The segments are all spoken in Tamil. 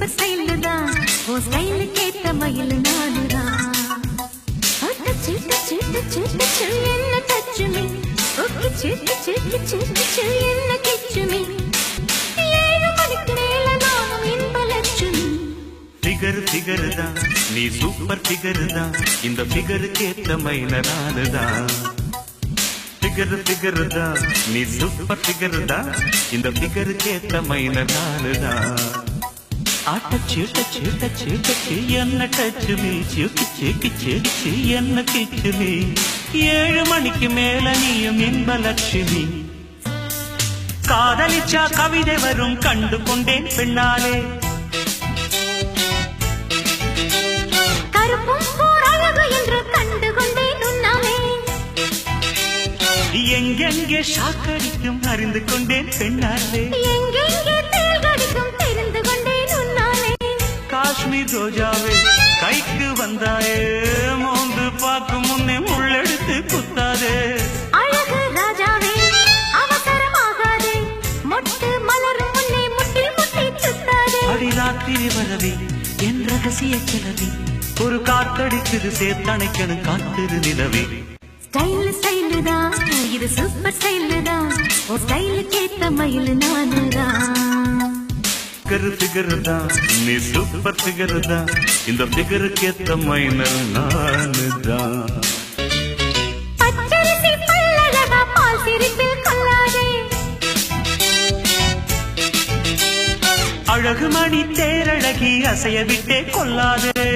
சூப்பர் ஸ்டைல் தான் ஓ ஸ்டைல் கேட்ட மயில் நானுதான் டச்சு டச்சு டச்சு டச்சு என்ன டச்சு மீ ஓகே சிட்டு சிட்டு சிட்டு சிட்டு என்ன கிச்சு மீ ஏழு மணிக்கு மேல நானும் இன்பலட்சுமி ஃபிகர் ஃபிகர் தான் நீ சூப்பர் ஃபிகர் தான் இந்த ஃபிகருக்கு ஏத்த மயில் நானுதான் ஃபிகர் ஃபிகர் தான் நீ சூப்பர் ஃபிகர் தான் இந்த ஃபிகருக்கு ஏத்த மயில் நானுதான் ஆட்டச்சு டச்சு டச்சு டச்சு என்ன டச்சு மீ சிக்கு சிக்கு சிக்கு என்ன கிச்சு மீ ஏழு மணிக்கு மேல நீயும் இன்பலட்சுமி காதலிச்சா கவிதை வரும் கண்டு கொண்டேன் பெண்ணாலே கருப்பும் போராழகு என்று கண்டு கொண்டேன் உன்னாலே எங்கெங்கே ஷாக்கடிக்கும் அறிந்து கொண்டேன் பெண்ணாலே எங்கெங்கே தேல்கடிக்கும் தெரிந்து கொண்டேன் உன்னாலே காஷ்மீர் ரோஜாவே கைக்கு வந்தாயே மோந்து பார்க்கும் முன்னே முள்ளெடுத்து குத்தாதே அழகு ராஜாவே அவசரமாகாதே மொட்டு மலரும் முன்னே முட்டி முட்டி சுத்தாதே அடிராத்திரி வரவே என் ரகசிய கிளவி ஒரு காத்தடிக்குது சேர்த்தணைக்கணும் காத்திரு நிலவே ஸ்டைல் ஸ்டைல் தான் இது சூப்பர் ஸ்டைல் தான் ஓ ஸ்டைல் கேட்ட மயில் நானுதான் ஃபிகர் ஃபிகர் தான் நீ சூப்பர் ஃபிகர் தான் இந்த ஃபிகருக்கு ஏத்த மைனர் நானுதான் பச்சரிசி பல்லழகா பால் சிரிப்பில் கொள்ளாதே அழகு மணி தேரழகி அசைய விட்டே கொள்ளாதே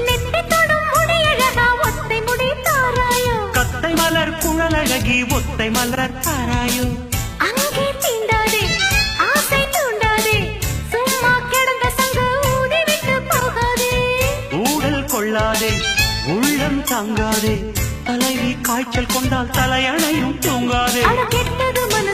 நெத்தி தொடும் முடியழகா ஒத்தை முடி தாராயோ கத்தை மலர் குழலழகி ஒத்தை மலர் தாராயோ அங்கே தீண்டாதே ஆசை தூண்டாதே சும்மா கிடந்த சங்கு ஊதி விட்டு போகாதே ஊடல் கொள்ளாதே உள்ளம் தாங்காதே தலைவி காய்ச்சல் கொண்டால் தலையணையும் தூங்காதே அட கெட்டது மன